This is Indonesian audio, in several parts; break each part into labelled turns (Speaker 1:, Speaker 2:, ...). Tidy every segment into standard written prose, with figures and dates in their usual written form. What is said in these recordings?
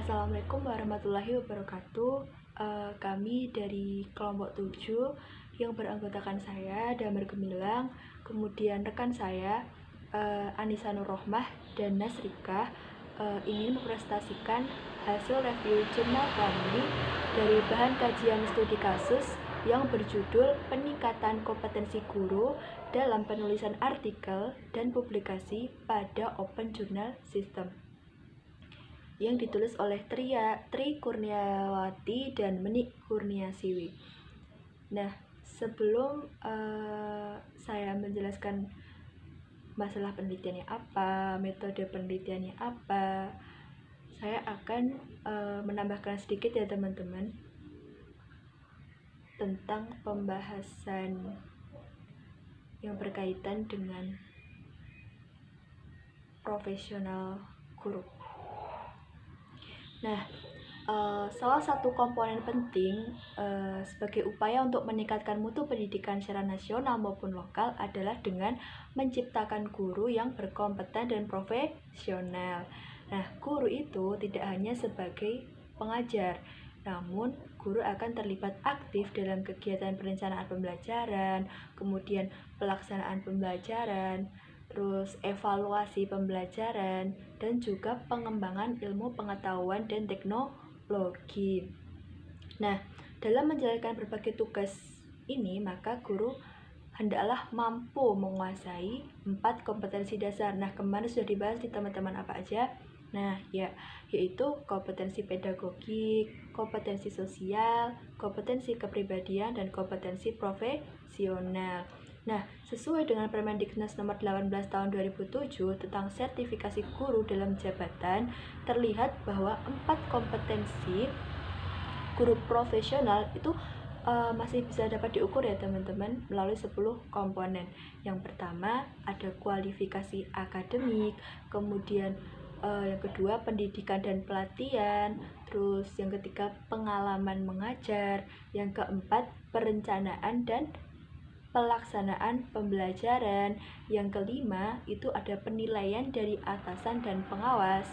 Speaker 1: Assalamualaikum warahmatullahi wabarakatuh. Kami dari kelompok 7 yang beranggotakan saya, Damar Gemilang, kemudian rekan saya, Anissa Nurrohmah dan Nasrika, ingin mempresentasikan hasil review jurnal kami dari bahan kajian studi kasus yang berjudul Peningkatan Kompetensi Guru dalam Penulisan Artikel dan Publikasi pada Open Journal System, yang ditulis oleh Tri Kurniawati dan Menik Kurniasiwi. Nah, sebelum saya menjelaskan masalah penelitiannya apa, metode penelitiannya apa, saya akan menambahkan sedikit ya teman-teman tentang pembahasan yang berkaitan dengan profesional guru. Nah, salah satu komponen penting sebagai upaya untuk meningkatkan mutu pendidikan secara nasional maupun lokal adalah dengan menciptakan guru yang berkompeten dan profesional. Nah, guru itu tidak hanya sebagai pengajar, namun guru akan terlibat aktif dalam kegiatan perencanaan pembelajaran, kemudian pelaksanaan pembelajaran, terus evaluasi pembelajaran, dan juga pengembangan ilmu pengetahuan dan teknologi. Nah, dalam menjalankan berbagai tugas ini, maka guru hendaklah mampu menguasai 4 kompetensi dasar. Nah, kemarin sudah dibahas di teman-teman apa aja? Nah, yaitu kompetensi pedagogik, kompetensi sosial, kompetensi kepribadian, dan kompetensi profesional. Nah, sesuai dengan Permendiknas nomor 18 tahun 2007 tentang sertifikasi guru dalam jabatan, terlihat bahwa 4 kompetensi guru profesional itu masih bisa dapat diukur ya teman-teman melalui 10 komponen. Yang pertama ada kualifikasi akademik, kemudian yang kedua pendidikan dan pelatihan, terus yang ketiga pengalaman mengajar, yang keempat perencanaan dan pelaksanaan pembelajaran, yang kelima itu ada penilaian dari atasan dan pengawas,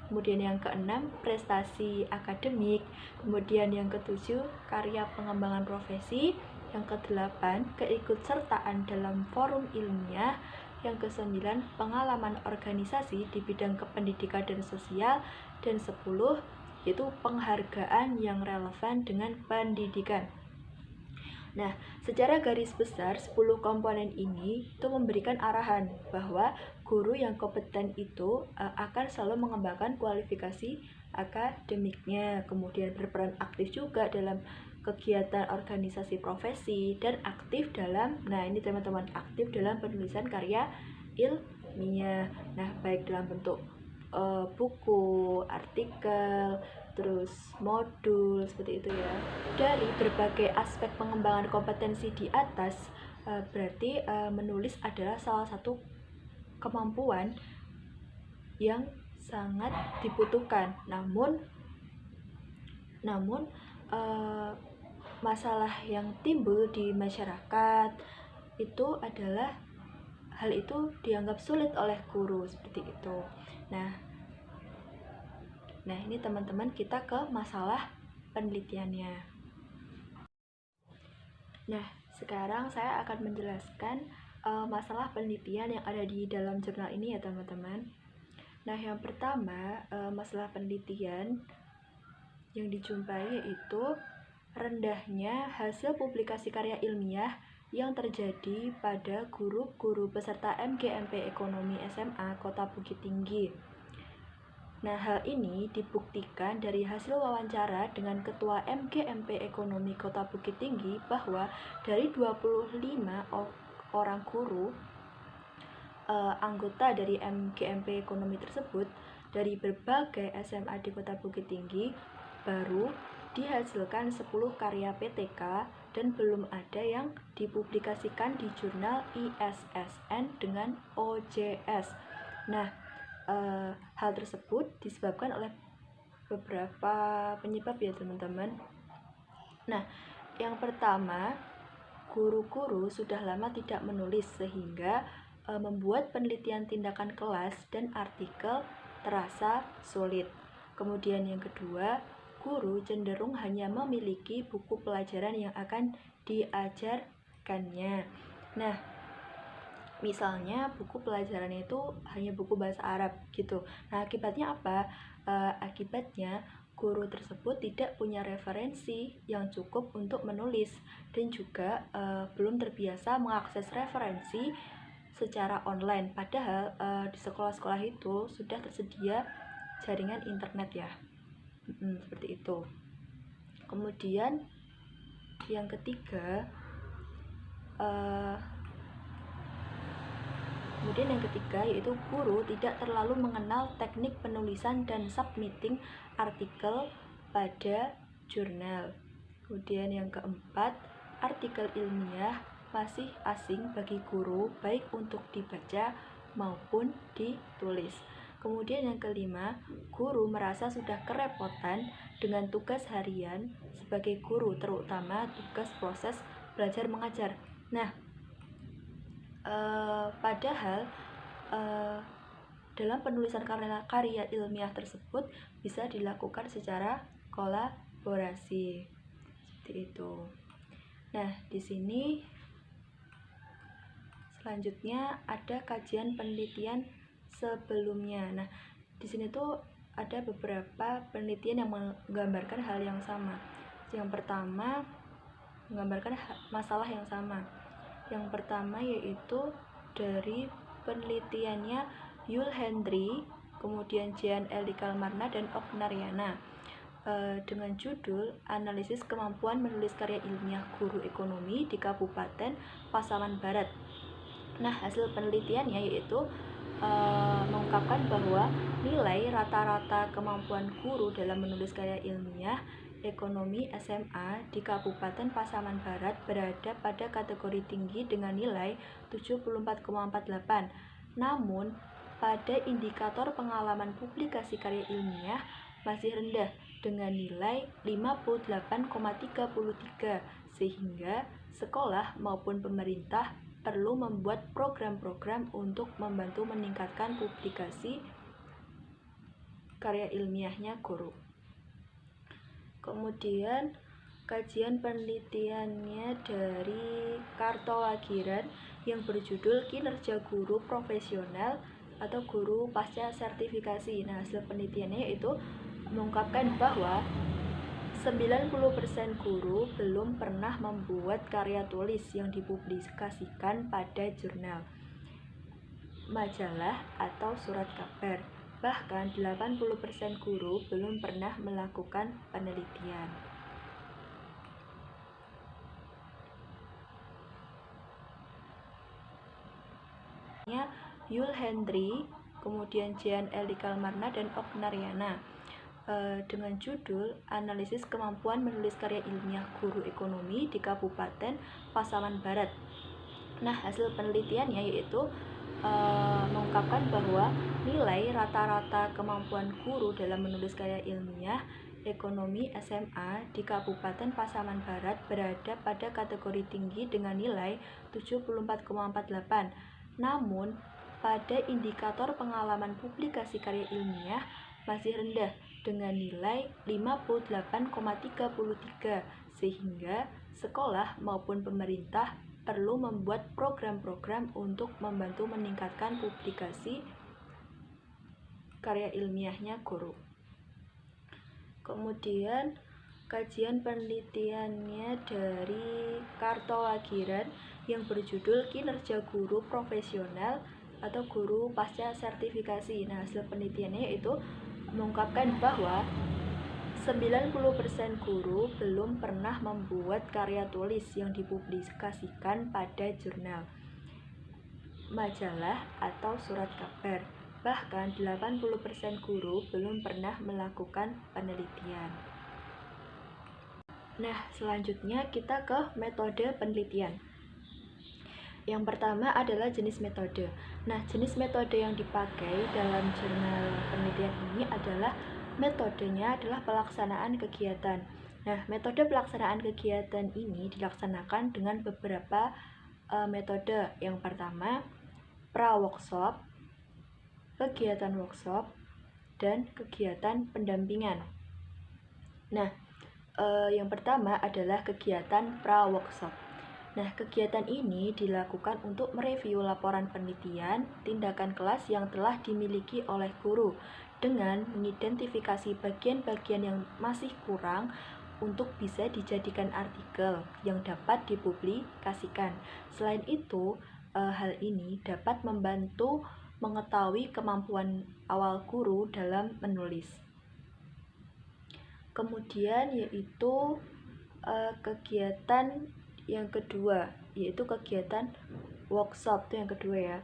Speaker 1: kemudian yang keenam prestasi akademik, kemudian yang ketujuh karya pengembangan profesi, yang kedelapan keikutsertaan dalam forum ilmiah, yang kesembilan pengalaman organisasi di bidang kependidikan dan sosial, dan 10 yaitu penghargaan yang relevan dengan pendidikan. Nah, secara garis besar 10 komponen ini itu memberikan arahan bahwa guru yang kompeten itu akan selalu mengembangkan kualifikasi akademiknya, kemudian berperan aktif juga dalam kegiatan organisasi profesi, dan aktif dalam, nah ini teman-teman, aktif dalam penulisan karya ilmiah. Nah, baik dalam bentuk buku, artikel, terus modul, seperti itu ya. Dari berbagai aspek pengembangan kompetensi di atas, berarti menulis adalah salah satu kemampuan yang sangat dibutuhkan. Namun masalah yang timbul di masyarakat itu adalah hal itu dianggap sulit oleh guru, seperti itu. Nah ini teman-teman, kita ke masalah penelitiannya. Nah, sekarang saya akan menjelaskan masalah penelitian yang ada di dalam jurnal ini ya teman-teman. Nah, yang pertama, masalah penelitian yang dijumpai yaitu rendahnya hasil publikasi karya ilmiah yang terjadi pada guru-guru peserta MGMP Ekonomi SMA Kota Bukit Tinggi. Nah, hal ini dibuktikan dari hasil wawancara dengan Ketua MGMP Ekonomi Kota Bukit Tinggi bahwa dari 25 orang guru anggota dari MGMP Ekonomi tersebut dari berbagai SMA di Kota Bukit Tinggi baru dihasilkan 10 karya PTK dan belum ada yang dipublikasikan di jurnal ISSN dengan OJS. Nah, hal tersebut disebabkan oleh beberapa penyebab ya teman-teman. Nah, yang pertama, guru-guru sudah lama tidak menulis sehingga membuat penelitian tindakan kelas dan artikel terasa sulit. Kemudian yang kedua, guru cenderung hanya memiliki buku pelajaran yang akan diajarkannya. Nah, misalnya buku pelajarannya itu hanya buku bahasa Arab gitu. Nah, akibatnya apa? Akibatnya guru tersebut tidak punya referensi yang cukup untuk menulis dan juga belum terbiasa mengakses referensi secara online. Padahal di sekolah-sekolah itu sudah tersedia jaringan internet ya. Seperti itu. Kemudian yang ketiga, yaitu guru tidak terlalu mengenal teknik penulisan dan submitting artikel pada jurnal. Kemudian yang keempat, artikel ilmiah masih asing bagi guru, baik untuk dibaca maupun ditulis. Kemudian yang kelima, guru merasa sudah kerepotan dengan tugas harian sebagai guru, terutama tugas proses belajar mengajar. Nah, padahal dalam penulisan karya ilmiah tersebut bisa dilakukan secara kolaborasi, seperti itu. Nah, di sini selanjutnya ada kajian penelitian sebelumnya. Nah, di sini tuh ada beberapa penelitian yang menggambarkan hal yang sama. Yang pertama, menggambarkan masalah yang sama. Yang pertama yaitu dari penelitiannya Yul Hendry, kemudian Jean L. Kalmarna dan Ognariana, dengan judul Analisis Kemampuan Menulis Karya Ilmiah Guru Ekonomi di Kabupaten Pasaman Barat. Nah, hasil penelitiannya yaitu mengungkapkan bahwa nilai rata-rata kemampuan guru dalam menulis karya ilmiah ekonomi SMA di Kabupaten Pasaman Barat berada pada kategori tinggi dengan nilai 74,48. Namun, pada indikator pengalaman publikasi karya ilmiah masih rendah dengan nilai 58,33, sehingga sekolah maupun pemerintah perlu membuat program-program untuk membantu meningkatkan publikasi karya ilmiahnya guru. Kemudian kajian penelitiannya dari Kartowagiran yang berjudul Kinerja Guru Profesional atau Guru Pasca Sertifikasi. Nah, hasil penelitiannya yaitu mengungkapkan bahwa 90% guru belum pernah membuat karya tulis yang dipublikasikan pada jurnal, majalah, atau surat kabar. Bahkan 80% guru belum pernah melakukan penelitian. Yul Hendry, kemudian Jean L. Kalmarna dan Ognariana, dengan judul Analisis Kemampuan Menulis Karya Ilmiah Guru Ekonomi di Kabupaten Pasaman Barat. Nah, hasil penelitiannya yaitu mengungkapkan bahwa nilai rata-rata kemampuan guru dalam menulis karya ilmiah ekonomi SMA di Kabupaten Pasaman Barat berada pada kategori tinggi dengan nilai 74,48. Namun, pada indikator pengalaman publikasi karya ilmiah masih rendah dengan nilai 58,33, sehingga sekolah maupun pemerintah perlu membuat program-program untuk membantu meningkatkan publikasi karya ilmiahnya guru. Kemudian kajian penelitiannya dari Kartowagiran yang berjudul Kinerja Guru Profesional atau Guru Pasca Sertifikasi. Nah, hasil penelitiannya yaitu mengungkapkan bahwa 90% guru belum pernah membuat karya tulis yang dipublikasikan pada jurnal, majalah, atau surat kabar. Bahkan 80% guru belum pernah melakukan penelitian. Nah, selanjutnya kita ke metode penelitian. Yang pertama adalah jenis metode. Nah, jenis metode yang dipakai dalam jurnal penelitian ini adalah metodenya adalah pelaksanaan kegiatan. Nah, metode pelaksanaan kegiatan ini dilaksanakan dengan beberapa metode. Yang pertama, pra-workshop, kegiatan workshop, dan kegiatan pendampingan. Nah, yang pertama adalah kegiatan pra-workshop. Nah, kegiatan ini dilakukan untuk mereview laporan penelitian, tindakan kelas yang telah dimiliki oleh guru dengan mengidentifikasi bagian-bagian yang masih kurang untuk bisa dijadikan artikel yang dapat dipublikasikan. Selain itu, hal ini dapat membantu mengetahui kemampuan awal guru dalam menulis. Kemudian yaitu kegiatan yang kedua, yaitu kegiatan workshop, itu yang kedua ya.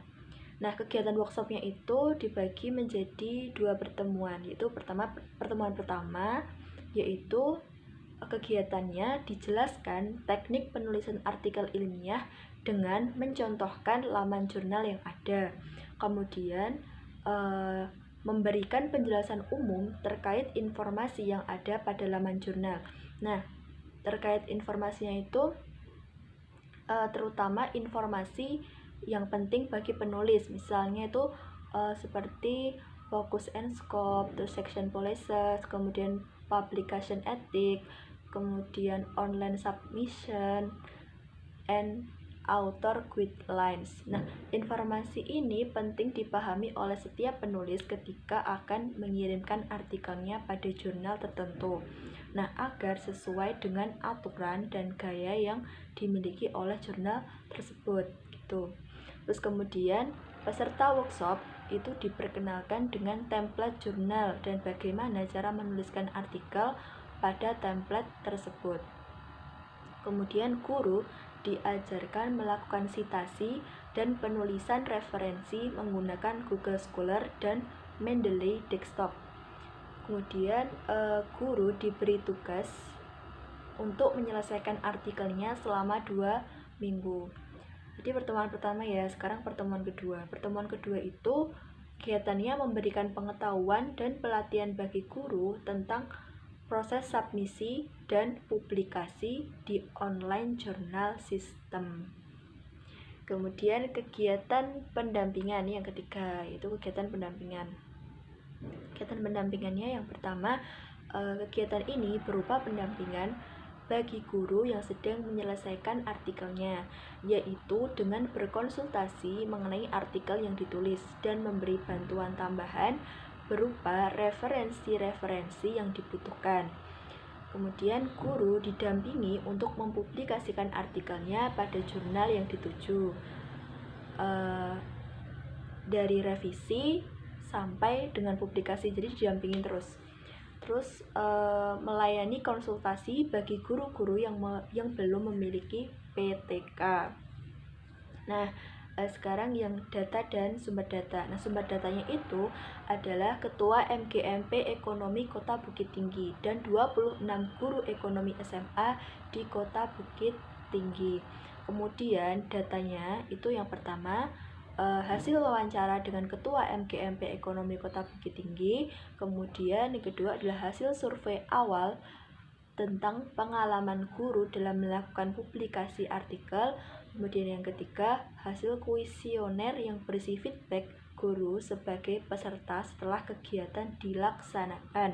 Speaker 1: Nah, kegiatan workshopnya itu dibagi menjadi 2 pertemuan, yaitu pertemuan pertama yaitu kegiatannya dijelaskan teknik penulisan artikel ilmiah dengan mencontohkan laman jurnal yang ada. Kemudian memberikan penjelasan umum terkait informasi yang ada pada laman jurnal. Nah, terkait informasinya itu terutama informasi yang penting bagi penulis, misalnya itu seperti focus and scope, terus section policies, kemudian publication ethic, kemudian online submission, and author guidelines. Nah, informasi ini penting dipahami oleh setiap penulis ketika akan mengirimkan artikelnya pada jurnal tertentu. Nah, agar sesuai dengan aturan dan gaya yang dimiliki oleh jurnal tersebut gitu. Terus kemudian peserta workshop itu diperkenalkan dengan template jurnal dan bagaimana cara menuliskan artikel pada template tersebut. Kemudian guru diajarkan melakukan sitasi dan penulisan referensi menggunakan Google Scholar dan Mendeley Desktop. Kemudian guru diberi tugas untuk menyelesaikan artikelnya selama 2 minggu. Jadi pertemuan pertama ya, sekarang pertemuan kedua. Pertemuan kedua itu kegiatannya memberikan pengetahuan dan pelatihan bagi guru tentang proses submisi dan publikasi di online journal system. Kemudian kegiatan pendampingan yang ketiga, yaitu kegiatan pendampingan. Kegiatan pendampingannya yang pertama, kegiatan ini berupa pendampingan bagi guru yang sedang menyelesaikan artikelnya, yaitu dengan berkonsultasi mengenai artikel yang ditulis dan memberi bantuan tambahan berupa referensi-referensi yang dibutuhkan. Kemudian guru didampingi untuk mempublikasikan artikelnya pada jurnal yang dituju, dari revisi sampai dengan publikasi, jadi didampingin terus melayani konsultasi bagi guru-guru yang belum memiliki PTK. Nah, sekarang yang data dan sumber data. Nah, sumber datanya itu adalah Ketua MGMP Ekonomi Kota Bukit Tinggi dan 26 guru ekonomi SMA di Kota Bukit Tinggi. Kemudian datanya itu yang pertama hasil wawancara dengan Ketua MGMP Ekonomi Kota Bukit Tinggi. Kemudian yang kedua adalah hasil survei awal tentang pengalaman guru dalam melakukan publikasi artikel. Kemudian yang ketiga, hasil kuesioner yang berisi feedback guru sebagai peserta setelah kegiatan dilaksanakan.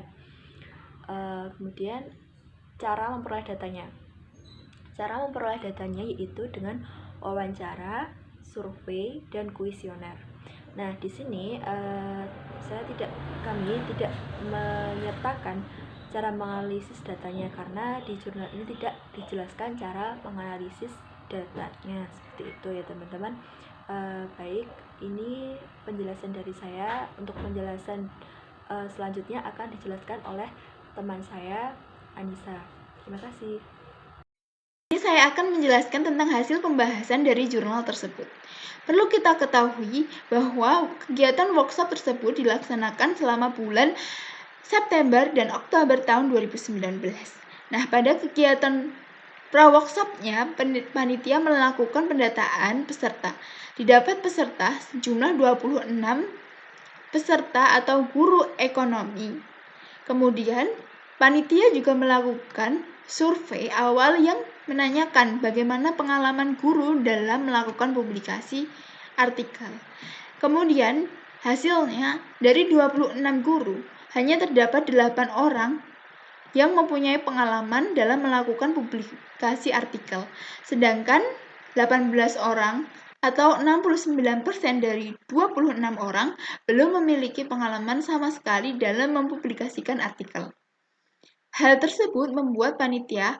Speaker 1: Kemudian cara memperoleh datanya. Cara memperoleh datanya yaitu dengan wawancara, survei, dan kuesioner. Nah, di sini kami tidak menyertakan cara menganalisis datanya karena di jurnal ini tidak dijelaskan cara menganalisis datanya. Seperti itu ya teman-teman. Baik, ini penjelasan dari saya. Untuk penjelasan selanjutnya akan dijelaskan oleh teman saya, Anissa. Terima kasih.
Speaker 2: Ini saya akan menjelaskan tentang hasil pembahasan dari jurnal tersebut. Perlu kita ketahui bahwa kegiatan workshop tersebut dilaksanakan selama bulan September dan Oktober tahun 2019. Nah, pada kegiatan pra-workshopnya, panitia melakukan pendataan peserta. Didapat peserta sejumlah 26 peserta atau guru ekonomi. Kemudian, panitia juga melakukan survei awal yang menanyakan bagaimana pengalaman guru dalam melakukan publikasi artikel. Kemudian, Hasilnya, dari 26 guru, hanya terdapat 8 orang yang mempunyai pengalaman dalam melakukan publikasi artikel, sedangkan 18 orang atau 69% dari 26 orang belum memiliki pengalaman sama sekali dalam mempublikasikan artikel. Hal tersebut membuat panitia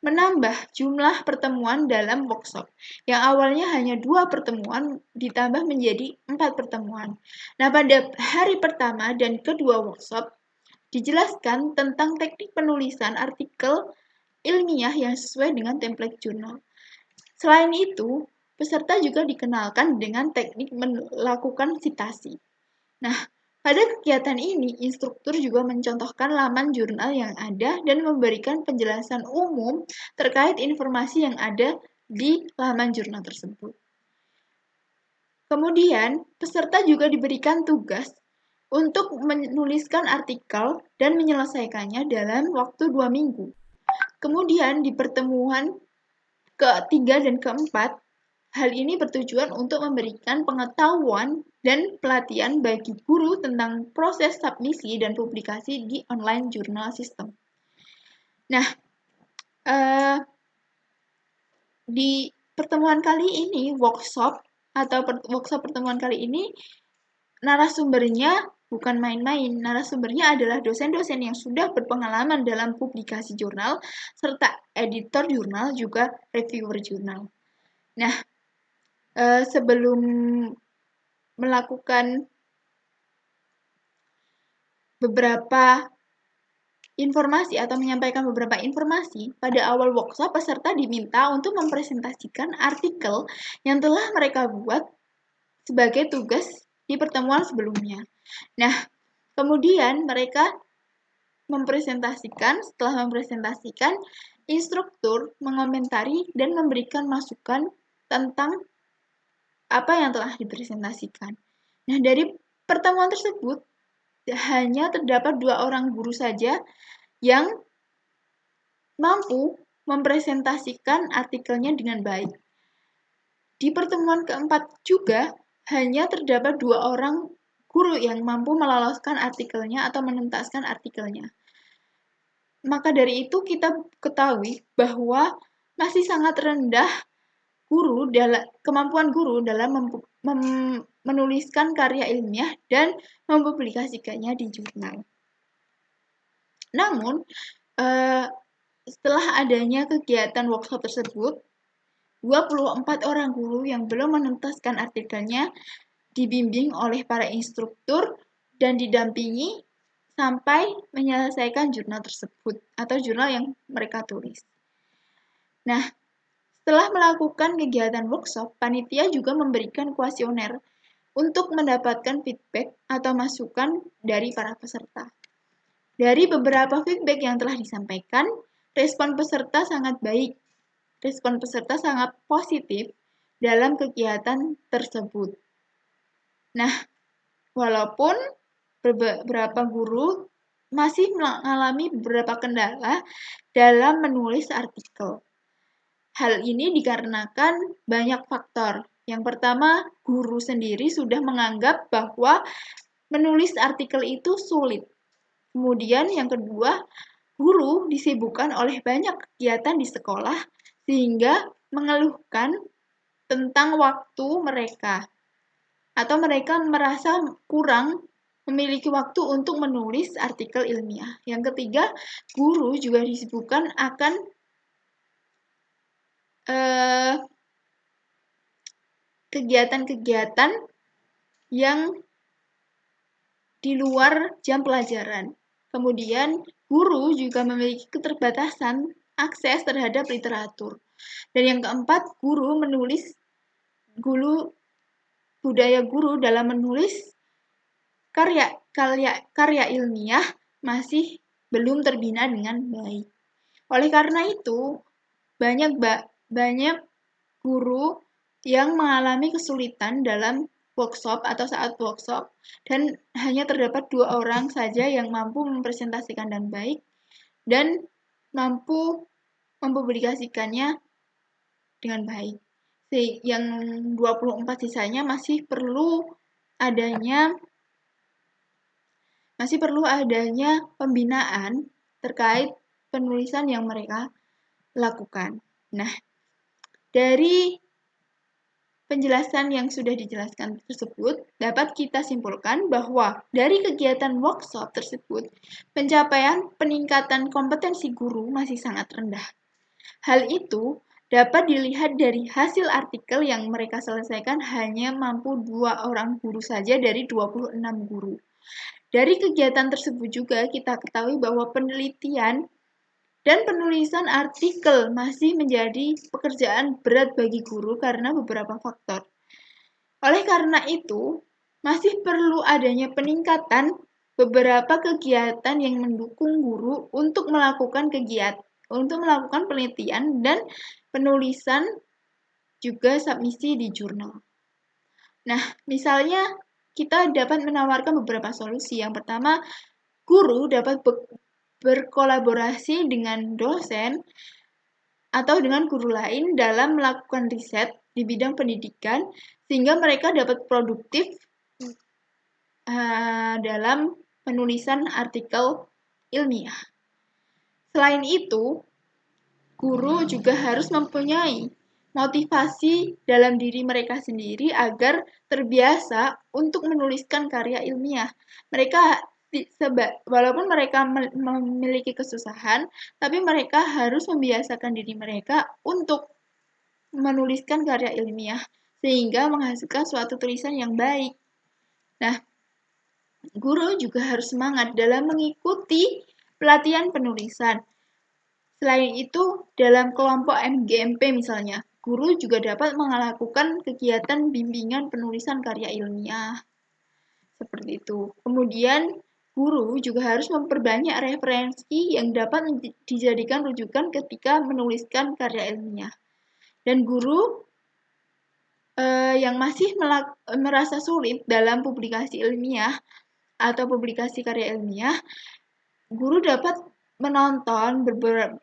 Speaker 2: menambah jumlah pertemuan dalam workshop, yang awalnya hanya 2 pertemuan ditambah menjadi 4 pertemuan. Nah, pada hari pertama dan kedua workshop, dijelaskan tentang teknik penulisan artikel ilmiah yang sesuai dengan template jurnal. Selain itu, peserta juga dikenalkan dengan teknik melakukan citasi. Nah, pada kegiatan ini, instruktur juga mencontohkan laman jurnal yang ada dan memberikan penjelasan umum terkait informasi yang ada di laman jurnal tersebut. Kemudian, peserta juga diberikan tugas untuk menuliskan artikel dan menyelesaikannya dalam waktu 2 minggu. Kemudian, di pertemuan ketiga dan keempat, hal ini bertujuan untuk memberikan pengetahuan dan pelatihan bagi guru tentang proses submisi dan publikasi di online jurnal system. Nah, di pertemuan kali ini, workshop pertemuan kali ini, narasumbernya bukan main-main. Narasumbernya adalah dosen-dosen yang sudah berpengalaman dalam publikasi jurnal, serta editor jurnal, juga reviewer jurnal. Nah, sebelum melakukan beberapa informasi atau menyampaikan beberapa informasi, pada awal workshop peserta diminta untuk mempresentasikan artikel yang telah mereka buat sebagai tugas di pertemuan sebelumnya. Nah, kemudian mereka setelah mempresentasikan, instruktur mengomentari dan memberikan masukan tentang apa yang telah dipresentasikan. Nah, dari pertemuan tersebut, hanya terdapat 2 orang guru saja yang mampu mempresentasikan artikelnya dengan baik. Di pertemuan keempat juga, hanya terdapat 2 orang guru yang mampu meloloskan artikelnya atau menuntaskan artikelnya. Maka dari itu kita ketahui bahwa masih sangat rendah kemampuan guru dalam menuliskan karya ilmiah dan mempublikasikannya di jurnal. Namun, setelah adanya kegiatan workshop tersebut, 24 orang guru yang belum menuntaskan artikelnya dibimbing oleh para instruktur dan didampingi sampai menyelesaikan jurnal tersebut atau jurnal yang mereka tulis. Nah, setelah melakukan kegiatan workshop, panitia juga memberikan kuesioner untuk mendapatkan feedback atau masukan dari para peserta. Dari beberapa feedback yang telah disampaikan, respon peserta sangat baik. Respon peserta sangat positif dalam kegiatan tersebut. Nah, walaupun beberapa guru masih mengalami beberapa kendala dalam menulis artikel. Hal ini dikarenakan banyak faktor. Yang pertama, guru sendiri sudah menganggap bahwa menulis artikel itu sulit. Kemudian yang kedua, guru disibukkan oleh banyak kegiatan di sekolah sehingga mengeluhkan tentang waktu mereka. Atau mereka merasa kurang memiliki waktu untuk menulis artikel ilmiah. Yang ketiga, guru juga disibukkan akan kegiatan-kegiatan yang di luar jam pelajaran. Kemudian, guru juga memiliki keterbatasan akses terhadap literatur. Dan yang keempat, budaya guru dalam menulis karya ilmiah masih belum terbina dengan baik. Oleh karena itu, banyak guru yang mengalami kesulitan dalam workshop atau saat workshop, dan hanya terdapat 2 orang saja yang mampu mempresentasikan dengan baik dan mampu mempublikasikannya dengan baik. Yang 24 sisanya masih perlu adanya pembinaan terkait penulisan yang mereka lakukan. Nah, dari penjelasan yang sudah dijelaskan tersebut, dapat kita simpulkan bahwa dari kegiatan workshop tersebut, pencapaian peningkatan kompetensi guru masih sangat rendah. Hal itu dapat dilihat dari hasil artikel yang mereka selesaikan hanya mampu 2 orang guru saja dari 26 guru. Dari kegiatan tersebut juga kita ketahui bahwa penelitian dan penulisan artikel masih menjadi pekerjaan berat bagi guru karena beberapa faktor. Oleh karena itu, masih perlu adanya peningkatan beberapa kegiatan yang mendukung guru untuk melakukan penelitian dan penulisan juga submisi di jurnal. Nah, misalnya kita dapat menawarkan beberapa solusi. Yang pertama, guru dapat berkolaborasi dengan dosen atau dengan guru lain dalam melakukan riset di bidang pendidikan sehingga mereka dapat produktif dalam penulisan artikel ilmiah. Selain itu, guru juga harus mempunyai motivasi dalam diri mereka sendiri agar terbiasa untuk menuliskan karya ilmiah. Walaupun mereka memiliki kesusahan, tapi mereka harus membiasakan diri mereka untuk menuliskan karya ilmiah sehingga menghasilkan suatu tulisan yang baik. Nah, guru juga harus semangat dalam mengikuti pelatihan penulisan. Selain itu, dalam kelompok MGMP misalnya, guru juga dapat melakukan kegiatan bimbingan penulisan karya ilmiah. Seperti itu. Kemudian, guru juga harus memperbanyak referensi yang dapat dijadikan rujukan ketika menuliskan karya ilmiah. Dan guru yang masih merasa sulit dalam publikasi ilmiah atau publikasi karya ilmiah, guru dapat menonton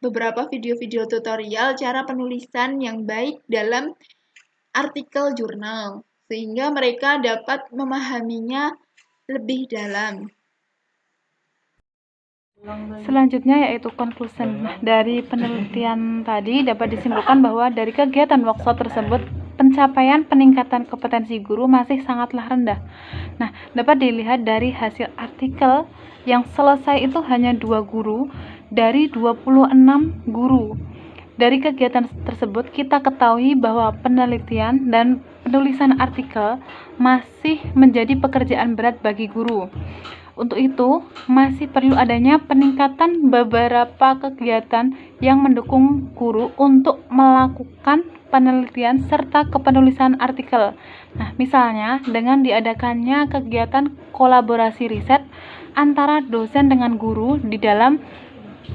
Speaker 2: beberapa video-video tutorial cara penulisan yang baik dalam artikel jurnal, sehingga mereka dapat memahaminya lebih dalam.
Speaker 3: Selanjutnya yaitu conclusion. Dari penelitian tadi dapat disimpulkan bahwa dari kegiatan workshop tersebut pencapaian peningkatan kompetensi guru masih sangatlah rendah. Nah, dapat dilihat dari hasil artikel yang selesai itu hanya 2 guru dari 26 guru. Dari kegiatan tersebut kita ketahui bahwa penelitian dan penulisan artikel masih menjadi pekerjaan berat bagi guru. Untuk itu, masih perlu adanya peningkatan beberapa kegiatan yang mendukung guru untuk melakukan penelitian serta kepenulisan artikel. Nah, misalnya dengan diadakannya kegiatan kolaborasi riset antara dosen dengan guru di dalam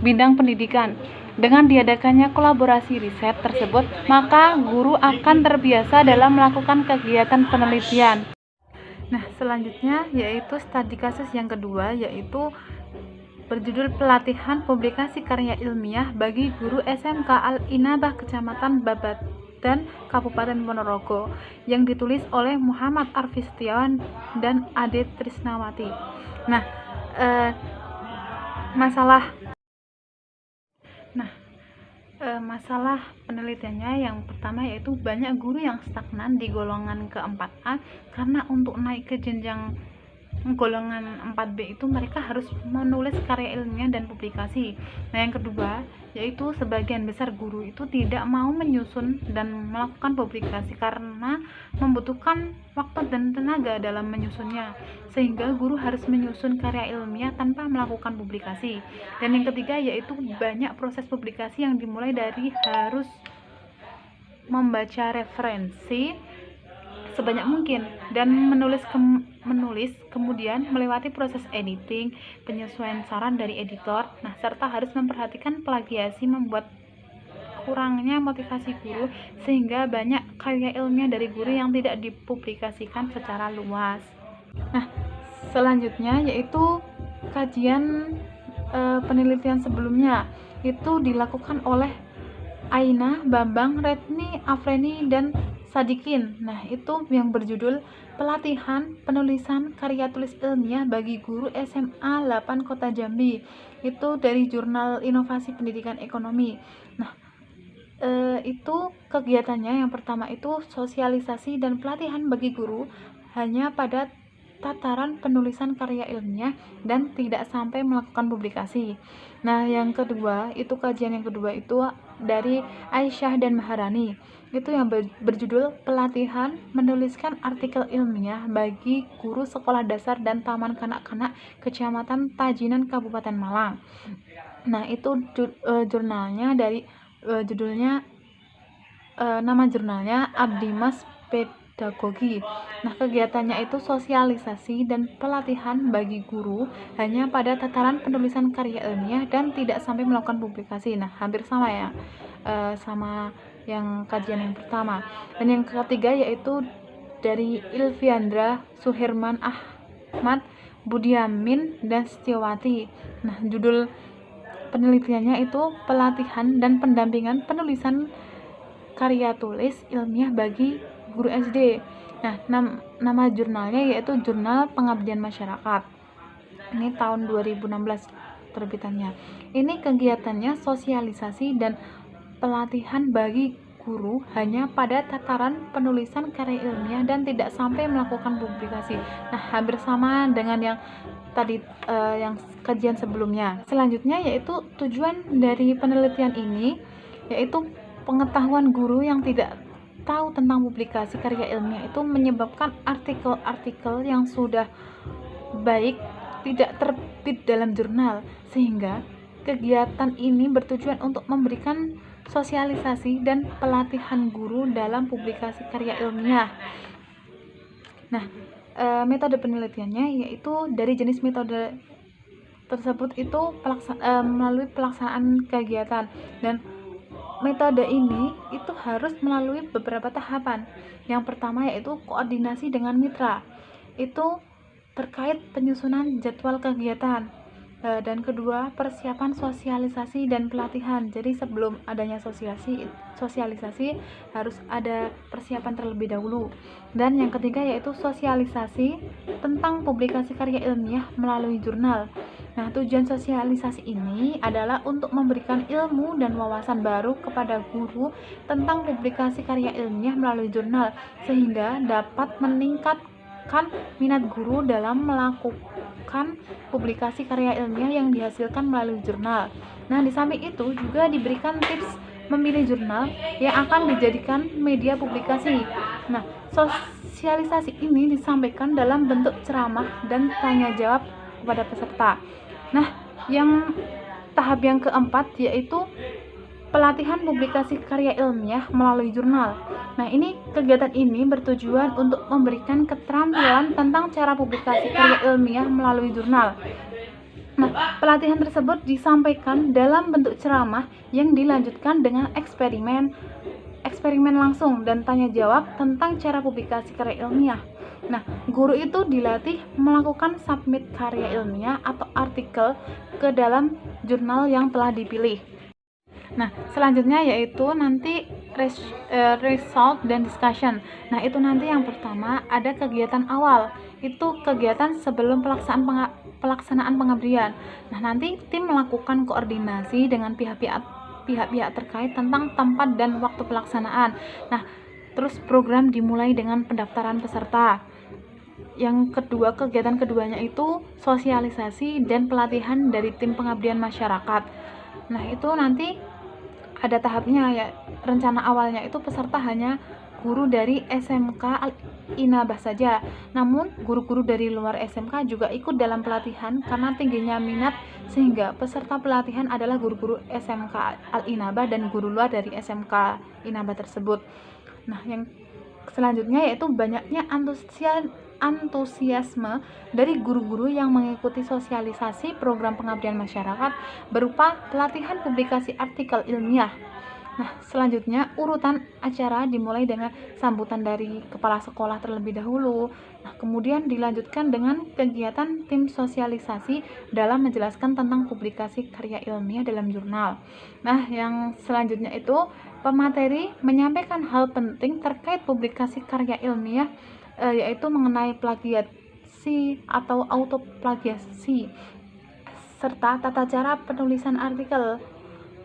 Speaker 3: bidang pendidikan. Dengan diadakannya kolaborasi riset tersebut, maka guru akan terbiasa dalam melakukan kegiatan penelitian. Nah, selanjutnya yaitu studi kasus yang kedua, yaitu berjudul Pelatihan Publikasi Karya Ilmiah bagi Guru SMK Al-Inabah Kecamatan Babadan Kabupaten Ponorogo yang ditulis oleh Muhammad Arfi Setiawan dan Ade Trisnawati. Nah, masalah penelitiannya yang pertama yaitu banyak guru yang stagnan di golongan ke-4A karena untuk naik ke jenjang golongan 4B itu mereka harus menulis karya ilmiah dan publikasi. Nah, yang kedua yaitu sebagian besar guru itu tidak mau menyusun dan melakukan publikasi karena membutuhkan waktu dan tenaga dalam menyusunnya, sehingga guru harus menyusun karya ilmiah tanpa melakukan publikasi. Dan yang ketiga yaitu banyak proses publikasi yang dimulai dari harus membaca referensi sebanyak mungkin dan menulis kemudian melewati proses editing, penyesuaian saran dari editor, serta harus memperhatikan plagiasi membuat kurangnya motivasi guru sehingga banyak karya ilmiah dari guru yang tidak dipublikasikan secara luas. Nah, selanjutnya yaitu kajian penelitian sebelumnya itu dilakukan oleh Aina, Bambang, Retni, Afrieni, dan Sadikin. Nah, itu yang berjudul Pelatihan Penulisan Karya Tulis Ilmiah bagi Guru SMA 8 Kota Jambi. Itu dari Jurnal Inovasi Pendidikan Ekonomi. Nah, itu kegiatannya yang pertama itu sosialisasi dan pelatihan bagi guru hanya pada tataran penulisan karya ilmiah dan tidak sampai melakukan publikasi. Nah, yang kedua, itu kajian yang kedua itu dari Aisyah dan Maharani. Itu yang berjudul Pelatihan Menuliskan Artikel Ilmiah bagi Guru Sekolah Dasar dan Taman Kanak-kanak Kecamatan Tajinan Kabupaten Malang. Nah, itu jurnalnya dari judulnya nama jurnalnya Abdimas Pedagogi. Nah, kegiatannya itu sosialisasi dan pelatihan bagi guru hanya pada tataran penulisan karya ilmiah dan tidak sampai melakukan publikasi. Nah, hampir sama ya, sama yang kajian yang pertama. Dan yang ketiga yaitu dari Ilviandra Suherman Ahmad Budiamin dan Setiawati. Nah, judul penelitiannya itu pelatihan dan pendampingan penulisan karya tulis ilmiah bagi guru SD. Nah, nama jurnalnya yaitu Jurnal Pengabdian Masyarakat. Ini tahun 2016 terbitannya. Ini kegiatannya sosialisasi dan pelatihan bagi guru hanya pada tataran penulisan karya ilmiah dan tidak sampai melakukan publikasi. Nah, hampir sama dengan yang tadi yang kajian sebelumnya. Selanjutnya yaitu tujuan dari penelitian ini yaitu pengetahuan guru yang tidak tahu tentang publikasi karya ilmiah itu menyebabkan artikel-artikel yang sudah baik tidak terbit dalam jurnal, sehingga kegiatan ini bertujuan untuk memberikan sosialisasi dan pelatihan guru dalam publikasi karya ilmiah. Nah, metode penelitiannya yaitu dari jenis metode tersebut itu melalui pelaksanaan kegiatan, dan metode ini itu harus melalui beberapa tahapan. Yang pertama yaitu koordinasi dengan mitra, itu terkait penyusunan jadwal kegiatan. Dan kedua, persiapan sosialisasi dan pelatihan. Jadi sebelum adanya sosialisasi harus ada persiapan terlebih dahulu. Dan yang ketiga yaitu sosialisasi tentang publikasi karya ilmiah melalui jurnal. Nah, tujuan sosialisasi ini adalah untuk memberikan ilmu dan wawasan baru kepada guru tentang publikasi karya ilmiah melalui jurnal, sehingga dapat meningkatkan minat guru dalam melakukan publikasi karya ilmiah yang dihasilkan melalui jurnal. Nah, di samping itu juga diberikan tips memilih jurnal yang akan dijadikan media publikasi. Nah, sosialisasi ini disampaikan dalam bentuk ceramah dan tanya jawab kepada peserta. Nah, yang tahap yang keempat yaitu pelatihan publikasi karya ilmiah melalui jurnal. Nah, kegiatan ini bertujuan untuk memberikan keterampilan tentang cara publikasi karya ilmiah melalui jurnal. Nah, pelatihan tersebut disampaikan dalam bentuk ceramah yang dilanjutkan dengan eksperimen langsung dan tanya jawab tentang cara publikasi karya ilmiah. Nah, guru itu dilatih melakukan submit karya ilmiah atau artikel ke dalam jurnal yang telah dipilih. Nah, selanjutnya yaitu nanti result dan discussion. Nah, itu nanti yang pertama ada kegiatan awal. Itu kegiatan sebelum pelaksanaan pengabdian. Nah, nanti tim melakukan koordinasi dengan pihak-pihak terkait tentang tempat dan waktu pelaksanaan. Nah, terus program dimulai dengan pendaftaran peserta. Yang kedua, kegiatan keduanya itu sosialisasi dan pelatihan dari tim pengabdian masyarakat. Nah, itu nanti ada tahapnya ya. Rencana awalnya itu peserta hanya guru dari SMK Al-Inabah saja. Namun guru-guru dari luar SMK juga ikut dalam pelatihan karena tingginya minat, sehingga peserta pelatihan adalah guru-guru SMK Al-Inabah dan guru luar dari SMK Inabah tersebut. Nah, yang selanjutnya yaitu banyaknya antusiasme dari guru-guru yang mengikuti sosialisasi program pengabdian masyarakat berupa pelatihan publikasi artikel ilmiah. Nah, selanjutnya urutan acara dimulai dengan sambutan dari kepala sekolah terlebih dahulu. Nah, kemudian dilanjutkan dengan kegiatan tim sosialisasi dalam menjelaskan tentang publikasi karya ilmiah dalam jurnal. Nah, yang selanjutnya itu Pemateri menyampaikan hal penting terkait publikasi karya ilmiah, yaitu mengenai plagiasi atau autoplagiasi, serta tata cara penulisan artikel.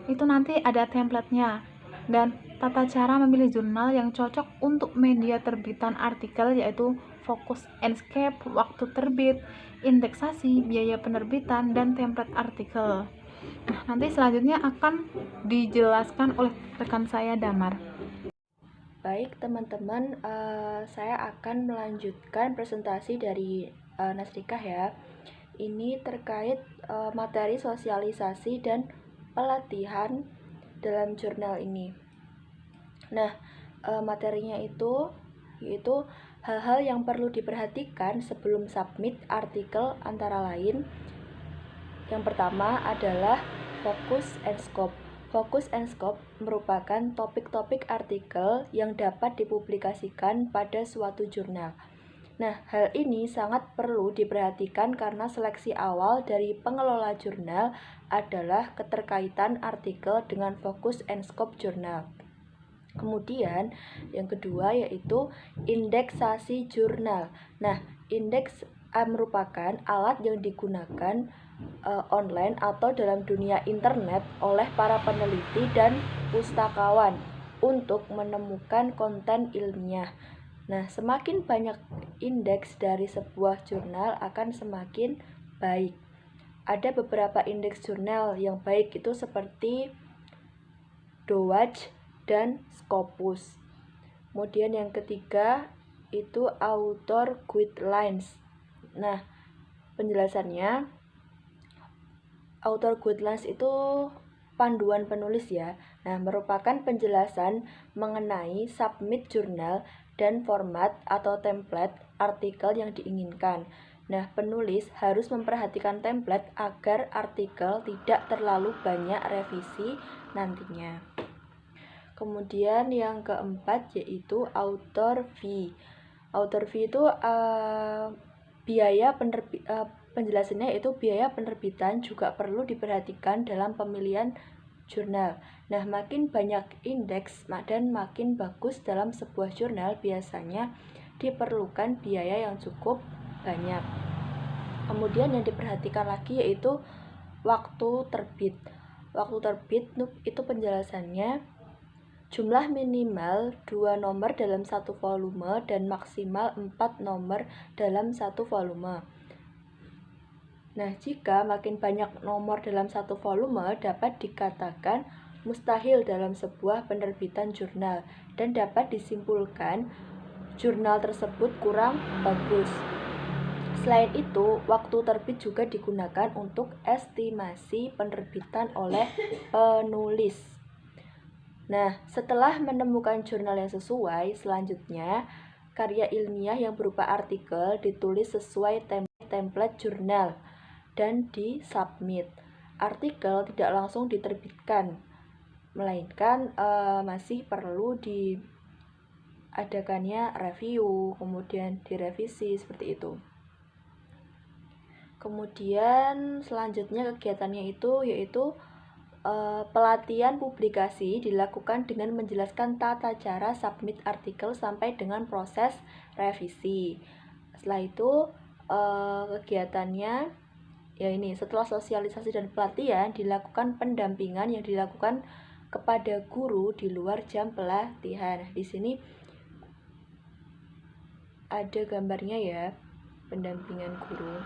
Speaker 3: Itu nanti ada template-nya. Dan tata cara memilih jurnal yang cocok untuk media terbitan artikel, yaitu fokus and scope, waktu terbit, indeksasi, biaya penerbitan, dan template artikel. Nah, nanti selanjutnya akan dijelaskan oleh rekan saya, Damar.
Speaker 1: Baik teman-teman, saya akan melanjutkan presentasi dari Nasrikah ya. Ini terkait materi sosialisasi dan pelatihan dalam jurnal ini. Nah, materinya itu yaitu hal-hal yang perlu diperhatikan sebelum submit artikel, antara lain yang pertama adalah fokus and scope. Fokus and scope merupakan topik-topik artikel yang dapat dipublikasikan pada suatu jurnal. Nah, hal ini sangat perlu diperhatikan karena seleksi awal dari pengelola jurnal adalah keterkaitan artikel dengan fokus and scope jurnal. Kemudian, yang kedua yaitu indeksasi jurnal. Nah, indeks merupakan alat yang digunakan online atau dalam dunia internet oleh para peneliti dan pustakawan untuk menemukan konten ilmiah. Nah, semakin banyak indeks dari sebuah jurnal akan semakin baik. Ada beberapa indeks jurnal yang baik itu seperti Dowatch dan Scopus. Kemudian yang ketiga itu Author Guidelines. Nah, penjelasannya, Author Guidelines itu panduan penulis ya. Nah, merupakan penjelasan mengenai submit jurnal dan format atau template artikel yang diinginkan. Nah, penulis harus memperhatikan template agar artikel tidak terlalu banyak revisi nantinya. Kemudian yang keempat yaitu author fee. Author fee itu penjelasannya yaitu biaya penerbitan juga perlu diperhatikan dalam pemilihan jurnal. Nah, makin banyak indeks dan makin bagus dalam sebuah jurnal biasanya diperlukan biaya yang cukup banyak. Kemudian yang diperhatikan lagi yaitu waktu terbit. Waktu terbit itu penjelasannya jumlah minimal 2 nomor dalam satu volume dan maksimal 4 nomor dalam satu volume. Nah, jika makin banyak nomor dalam satu volume dapat dikatakan mustahil dalam sebuah penerbitan jurnal dan dapat disimpulkan jurnal tersebut kurang bagus. Selain itu, waktu terbit juga digunakan untuk estimasi penerbitan oleh penulis. Nah, setelah menemukan jurnal yang sesuai, selanjutnya karya ilmiah yang berupa artikel ditulis sesuai template jurnal dan disubmit. Artikel tidak langsung diterbitkan, melainkan masih perlu diadakannya review, kemudian direvisi seperti itu. Kemudian selanjutnya kegiatannya itu yaitu pelatihan publikasi dilakukan dengan menjelaskan tata cara submit artikel sampai dengan proses revisi. Setelah itu kegiatannya ya ini, setelah sosialisasi dan pelatihan dilakukan pendampingan yang dilakukan kepada guru di luar jam pelatihan. Di sini ada gambarnya ya, pendampingan guru.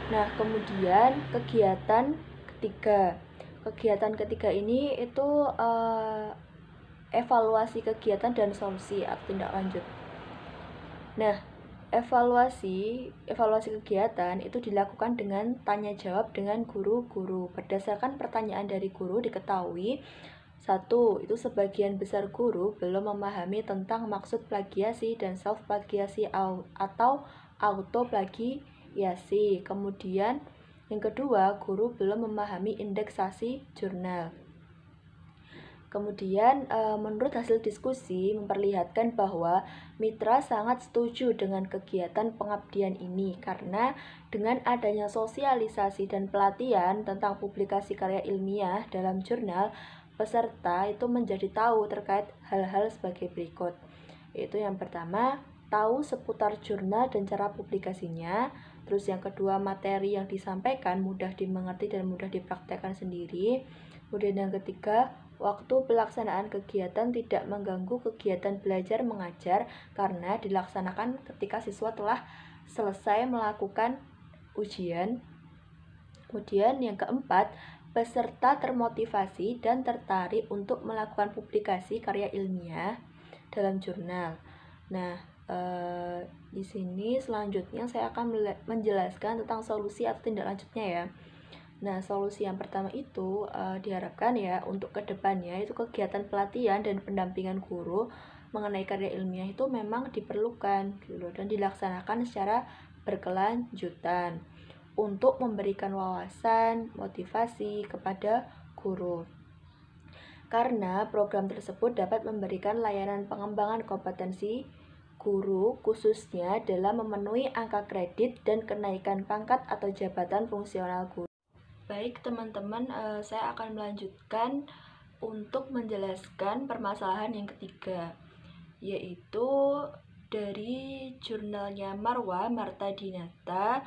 Speaker 1: Nah, kemudian kegiatan ketiga. Kegiatan ketiga ini itu evaluasi kegiatan dan solusi tindak lanjut. Nah, evaluasi kegiatan itu dilakukan dengan tanya jawab dengan guru-guru. Berdasarkan pertanyaan dari guru diketahui, 1. Itu sebagian besar guru belum memahami tentang maksud plagiasi dan self plagiasi atau auto plagiasi. Kemudian yang kedua, guru belum memahami indeksasi jurnal. Kemudian menurut hasil diskusi memperlihatkan bahwa mitra sangat setuju dengan kegiatan pengabdian ini karena dengan adanya sosialisasi dan pelatihan tentang publikasi karya ilmiah dalam jurnal, peserta itu menjadi tahu terkait hal-hal sebagai berikut. Yaitu yang pertama, tahu seputar jurnal dan cara publikasinya. Terus yang kedua, materi yang disampaikan mudah dimengerti dan mudah dipraktekkan sendiri. Kemudian yang ketiga, waktu pelaksanaan kegiatan tidak mengganggu kegiatan belajar mengajar karena dilaksanakan ketika siswa telah selesai melakukan ujian. Kemudian yang keempat, peserta termotivasi dan tertarik untuk melakukan publikasi karya ilmiah dalam jurnal. Nah, di sini selanjutnya saya akan menjelaskan tentang solusi atau tindak lanjutnya ya. Nah, solusi yang pertama itu diharapkan ya untuk kedepannya itu kegiatan pelatihan dan pendampingan guru mengenai karya ilmiah itu memang diperlukan gitu, dan dilaksanakan secara berkelanjutan untuk memberikan wawasan, motivasi kepada guru. Karena program tersebut dapat memberikan layanan pengembangan kompetensi guru khususnya dalam memenuhi angka kredit dan kenaikan pangkat atau jabatan fungsional guru. Baik teman-teman, saya akan melanjutkan untuk menjelaskan permasalahan yang ketiga, yaitu dari jurnalnya Marta Dinata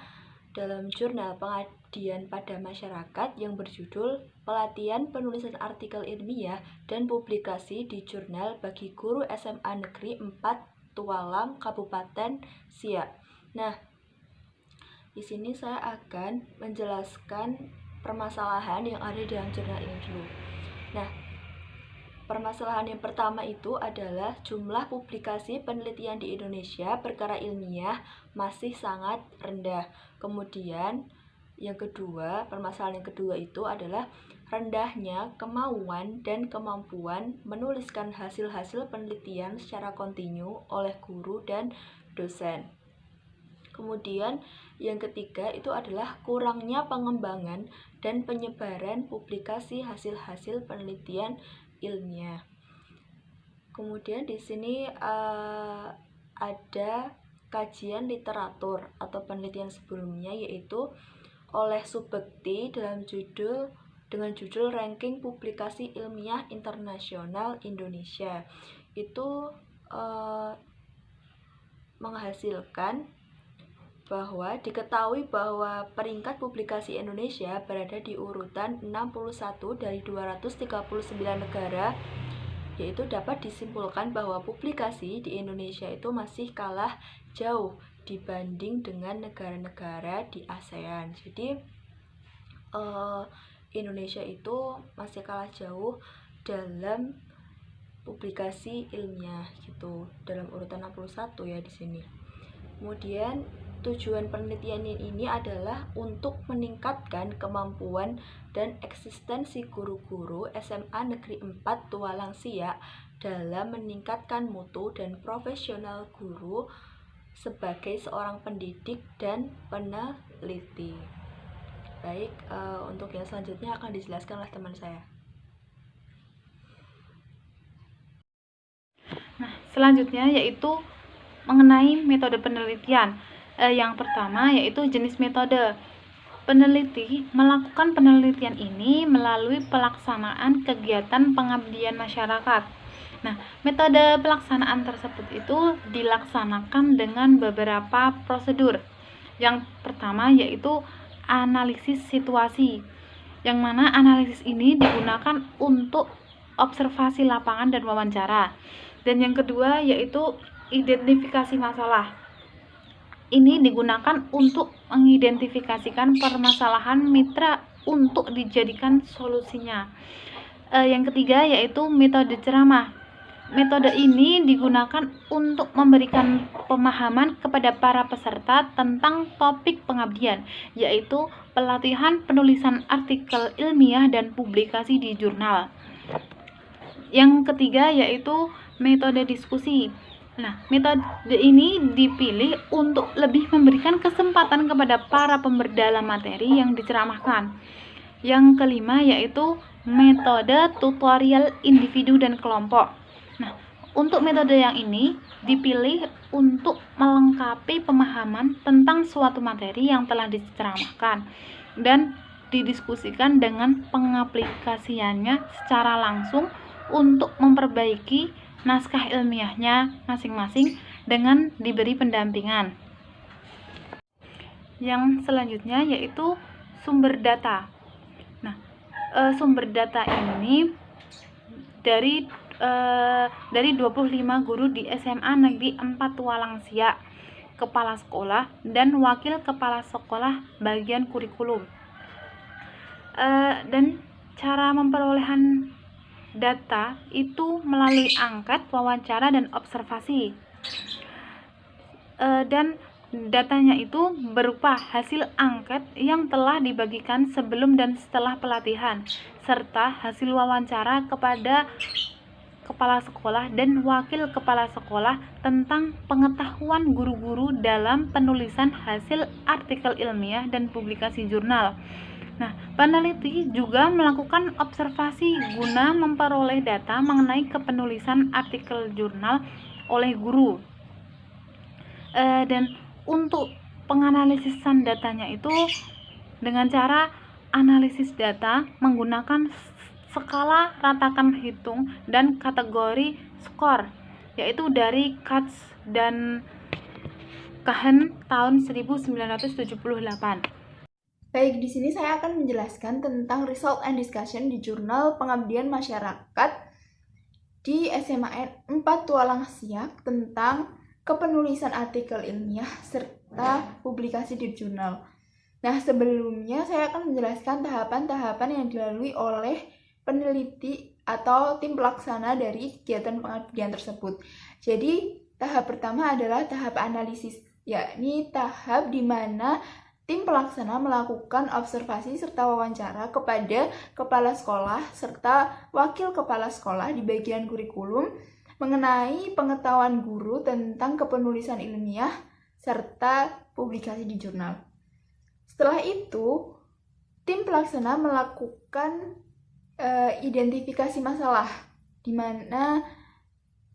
Speaker 1: dalam jurnal pengabdian pada masyarakat yang berjudul Pelatihan Penulisan Artikel Ilmiah dan Publikasi di Jurnal bagi Guru SMA Negeri 4 Tualam, Kabupaten Siak. Nah, di sini saya akan menjelaskan permasalahan yang ada dalam jurnal ini dulu. Nah, permasalahan yang pertama itu adalah jumlah publikasi penelitian di Indonesia perkara ilmiah masih sangat rendah. Kemudian yang kedua, permasalahan yang kedua itu adalah rendahnya kemauan dan kemampuan menuliskan hasil-hasil penelitian secara kontinu oleh guru dan dosen. Kemudian yang ketiga itu adalah kurangnya pengembangan dan penyebaran publikasi hasil-hasil penelitian ilmiah. Kemudian di sini ada kajian literatur atau penelitian sebelumnya, yaitu oleh Subekti dengan judul Ranking Publikasi Ilmiah Internasional Indonesia. Itu menghasilkan bahwa diketahui bahwa peringkat publikasi Indonesia berada di urutan 61 dari 239 negara, yaitu dapat disimpulkan bahwa publikasi di Indonesia itu masih kalah jauh dibanding dengan negara-negara di ASEAN. Jadi Indonesia itu masih kalah jauh dalam publikasi ilmiah gitu, dalam urutan 61 ya di sini. Kemudian tujuan penelitian ini adalah untuk meningkatkan kemampuan dan eksistensi guru-guru SMA Negeri 4 Tualang Siak dalam meningkatkan mutu dan profesional guru sebagai seorang pendidik dan peneliti. Baik, untuk yang selanjutnya akan dijelaskan oleh teman saya.
Speaker 3: Nah, selanjutnya yaitu mengenai metode penelitian. Yang pertama yaitu jenis metode. Peneliti melakukan penelitian ini melalui pelaksanaan kegiatan pengabdian masyarakat. Nah, metode pelaksanaan tersebut itu dilaksanakan dengan beberapa prosedur. Yang pertama yaitu analisis situasi, yang mana analisis ini digunakan untuk observasi lapangan dan wawancara. Dan yang kedua yaitu identifikasi masalah. Ini digunakan untuk mengidentifikasikan permasalahan mitra untuk dijadikan solusinya. Yang ketiga yaitu metode ceramah. Metode ini digunakan untuk memberikan pemahaman kepada para peserta tentang topik pengabdian, yaitu pelatihan penulisan artikel ilmiah dan publikasi di jurnal. Yang ketiga yaitu metode diskusi. Nah, metode ini dipilih untuk lebih memberikan kesempatan kepada para pemberi dalam materi yang diceramahkan. Yang kelima yaitu metode tutorial individu dan kelompok. Nah, untuk metode yang ini dipilih untuk melengkapi pemahaman tentang suatu materi yang telah diceramahkan dan didiskusikan dengan pengaplikasiannya secara langsung untuk memperbaiki naskah ilmiahnya masing-masing dengan diberi pendampingan. Yang selanjutnya yaitu sumber data. Nah, sumber data ini dari 25 guru di SMA Negeri 4 Tualang Siak, kepala sekolah dan wakil kepala sekolah bagian kurikulum. Dan cara memperolehan data itu melalui angket, wawancara, dan observasi. Dan datanya itu berupa hasil angket yang telah dibagikan sebelum dan setelah pelatihan, serta hasil wawancara kepada kepala sekolah dan wakil kepala sekolah tentang pengetahuan guru-guru dalam penulisan hasil artikel ilmiah dan publikasi jurnal. Nah, peneliti juga melakukan observasi guna memperoleh data mengenai kepenulisan artikel jurnal oleh guru. Dan untuk penganalisisan datanya itu dengan cara analisis data menggunakan skala ratakan hitung dan kategori skor, yaitu dari Katz dan Cohen tahun 1978.
Speaker 2: Baik, di sini saya akan menjelaskan tentang result and discussion di jurnal Pengabdian Masyarakat di SMA 4 Tualang Siak tentang kepenulisan artikel ilmiah serta publikasi di jurnal. Nah, sebelumnya saya akan menjelaskan tahapan-tahapan yang dilalui oleh peneliti atau tim pelaksana dari kegiatan pengabdian tersebut. Jadi, tahap pertama adalah tahap analisis, yakni tahap di mana tim pelaksana melakukan observasi serta wawancara kepada kepala sekolah serta wakil kepala sekolah di bagian kurikulum mengenai pengetahuan guru tentang kepenulisan ilmiah serta publikasi di jurnal. Setelah itu, tim pelaksana melakukan identifikasi masalah, di mana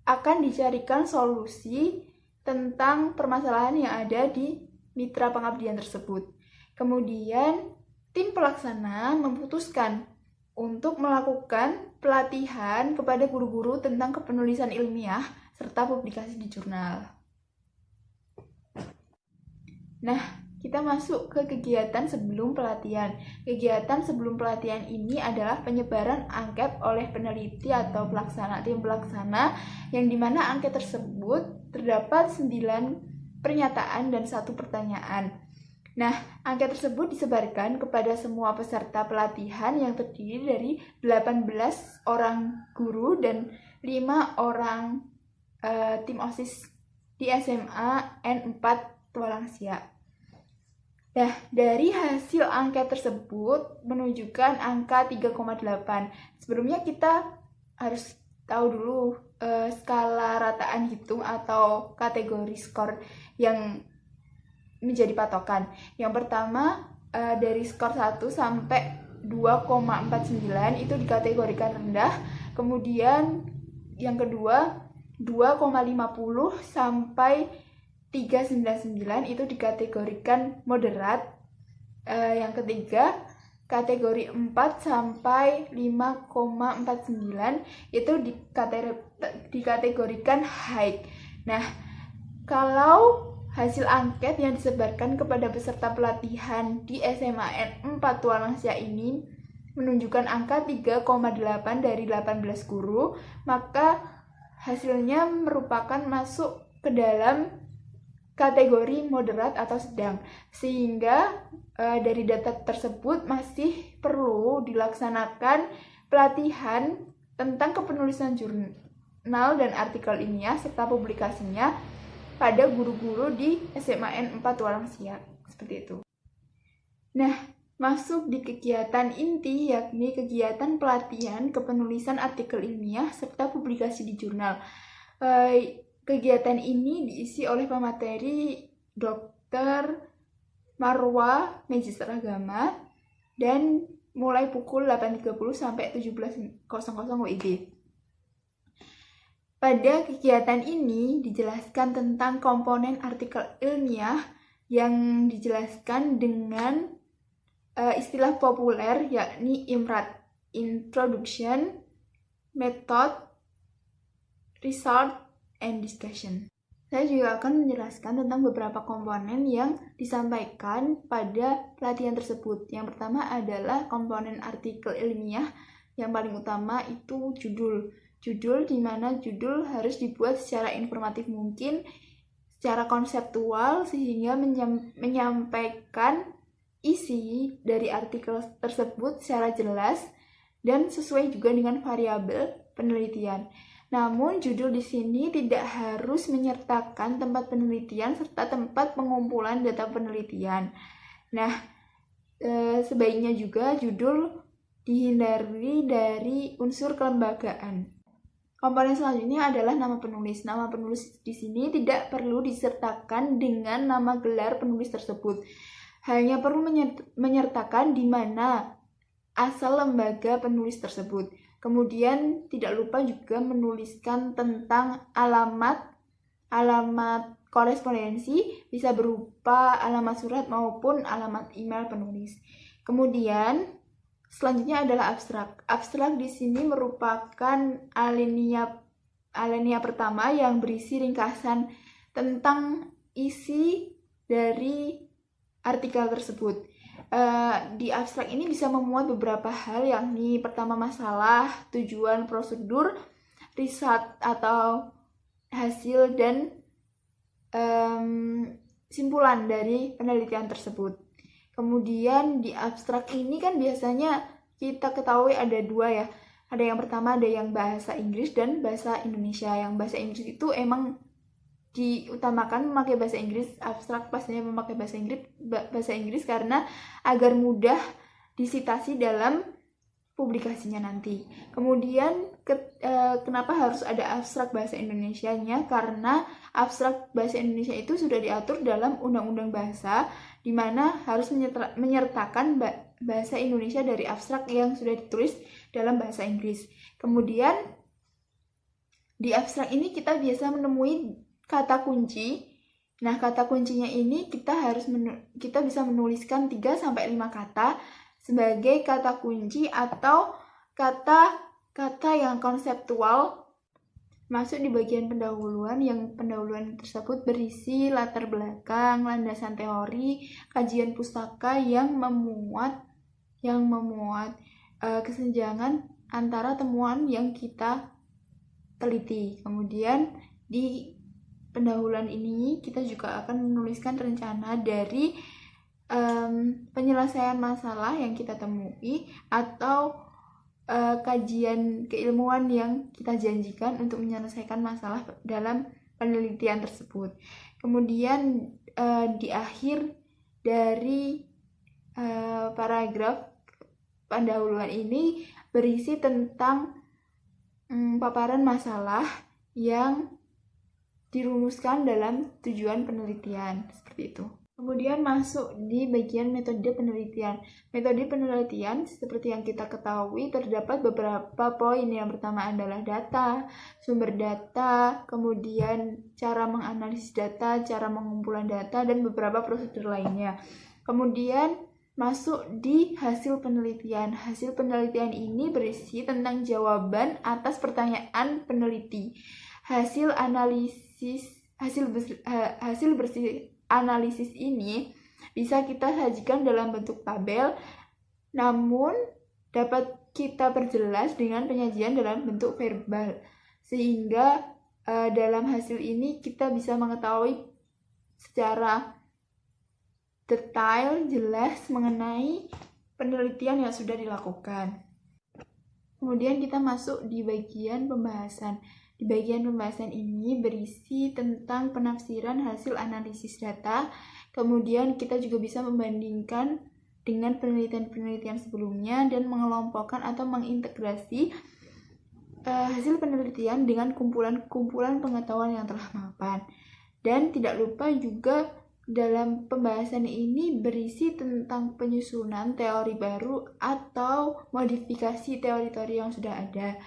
Speaker 2: akan dicarikan solusi tentang permasalahan yang ada di mitra pengabdian tersebut. Kemudian, tim pelaksana memutuskan untuk melakukan pelatihan kepada guru-guru tentang kepenulisan ilmiah serta publikasi di jurnal. Nah, kita masuk ke kegiatan sebelum pelatihan. Kegiatan sebelum pelatihan ini adalah penyebaran angket oleh peneliti atau tim pelaksana, yang dimana angket tersebut terdapat 9 pernyataan dan 1 pertanyaan. Nah, angket tersebut disebarkan kepada semua peserta pelatihan yang terdiri dari 18 orang guru dan 5 orang tim OSIS di SMA N4 Tualang Siak. Nah, dari hasil angket tersebut menunjukkan angka 3,8. Sebelumnya kita harus tahu dulu skala rataan hitung atau kategori skor yang menjadi patokan. Yang pertama, dari skor 1 sampai 2,49 itu dikategorikan rendah. Kemudian yang kedua, 2,50 sampai 3,99 itu dikategorikan moderat. Yang ketiga, kategori 4 sampai 5,49 itu dikategorikan high. Nah, kalau hasil angket yang disebarkan kepada peserta pelatihan di SMA N4 Tualang Siak ini menunjukkan angka 3,8 dari 18 guru, maka hasilnya merupakan masuk ke dalam kategori moderat atau sedang, sehingga dari data tersebut masih perlu dilaksanakan pelatihan tentang kepenulisan jurnal dan artikel ilmiah serta publikasinya pada guru-guru di SMA N4 Tualang Siak, seperti itu. Nah, masuk di kegiatan inti, yakni kegiatan pelatihan kepenulisan artikel ilmiah serta publikasi di jurnal. Kegiatan ini diisi oleh pemateri Dr. Marwa, Magister Agama, dan mulai pukul 8.30 sampai 17.00 WIB. Pada kegiatan ini dijelaskan tentang komponen artikel ilmiah yang dijelaskan dengan istilah populer yakni IMRAD, Introduction, Method, Result, and Discussion. Saya juga akan menjelaskan tentang beberapa komponen yang disampaikan pada pelatihan tersebut. Yang pertama adalah komponen artikel ilmiah. Yang paling utama itu judul. Judul di mana judul harus dibuat secara informatif mungkin, secara konseptual sehingga menyampaikan isi dari artikel tersebut secara jelas dan sesuai juga dengan variabel penelitian. Namun, judul di sini tidak harus menyertakan tempat penelitian serta tempat pengumpulan data penelitian. Nah, sebaiknya juga judul dihindari dari unsur kelembagaan. Komponen selanjutnya adalah nama penulis. Nama penulis di sini tidak perlu disertakan dengan nama gelar penulis tersebut. Hanya perlu menyertakan di mana asal lembaga penulis tersebut. Kemudian tidak lupa juga menuliskan tentang alamat korespondensi, bisa berupa alamat surat maupun alamat email penulis. Kemudian selanjutnya adalah abstrak. Abstrak di sini merupakan alinea pertama yang berisi ringkasan tentang isi dari artikel tersebut. Di abstrak ini bisa memuat beberapa hal, yakni pertama masalah, tujuan, prosedur, result atau hasil, dan simpulan dari penelitian tersebut. Kemudian di abstrak ini kan biasanya kita ketahui ada dua ya. Ada yang pertama ada yang bahasa Inggris dan bahasa Indonesia. Yang bahasa Inggris itu emang diutamakan memakai bahasa Inggris, abstrak pastinya memakai bahasa Inggris karena agar mudah disitasi dalam publikasinya nanti. Kemudian kenapa harus ada abstrak bahasa Indonesianya? Karena abstrak bahasa Indonesia itu sudah diatur dalam Undang-Undang Bahasa, di mana harus menyertakan bahasa Indonesia dari abstrak yang sudah ditulis dalam bahasa Inggris. Kemudian di abstrak ini kita biasa menemui kata kunci. Nah, kata kuncinya ini kita bisa menuliskan 3-5 kata sebagai kata kunci atau kata-kata yang konseptual masuk di bagian pendahuluan, yang pendahuluan tersebut berisi latar belakang, landasan teori, kajian pustaka yang memuat kesenjangan antara temuan yang kita teliti. Kemudian di pendahuluan ini kita juga akan menuliskan rencana dari penyelesaian masalah yang kita temui atau kajian keilmuan yang kita janjikan untuk menyelesaikan masalah dalam penelitian tersebut. Kemudian di akhir dari paragraf pendahuluan ini berisi tentang paparan masalah yang dirumuskan dalam tujuan penelitian, seperti itu. Kemudian masuk di bagian metode penelitian. Metode penelitian seperti yang kita ketahui terdapat beberapa poin. Yang pertama adalah data, sumber data, kemudian cara menganalisis data, cara pengumpulan data, dan beberapa prosedur lainnya. Kemudian masuk di hasil penelitian. Hasil penelitian ini berisi tentang jawaban atas pertanyaan peneliti. Hasil bersih analisis ini bisa kita sajikan dalam bentuk tabel, namun dapat kita perjelas dengan penyajian dalam bentuk verbal, sehingga dalam hasil ini kita bisa mengetahui secara detail, jelas mengenai penelitian yang sudah dilakukan. Kemudian kita masuk di bagian pembahasan. Di bagian pembahasan ini berisi tentang penafsiran hasil analisis data, kemudian kita juga bisa membandingkan dengan penelitian-penelitian sebelumnya dan mengelompokkan atau mengintegrasi hasil penelitian dengan kumpulan-kumpulan pengetahuan yang telah mapan. Dan tidak lupa juga dalam pembahasan ini berisi tentang penyusunan teori baru atau modifikasi teori-teori yang sudah ada.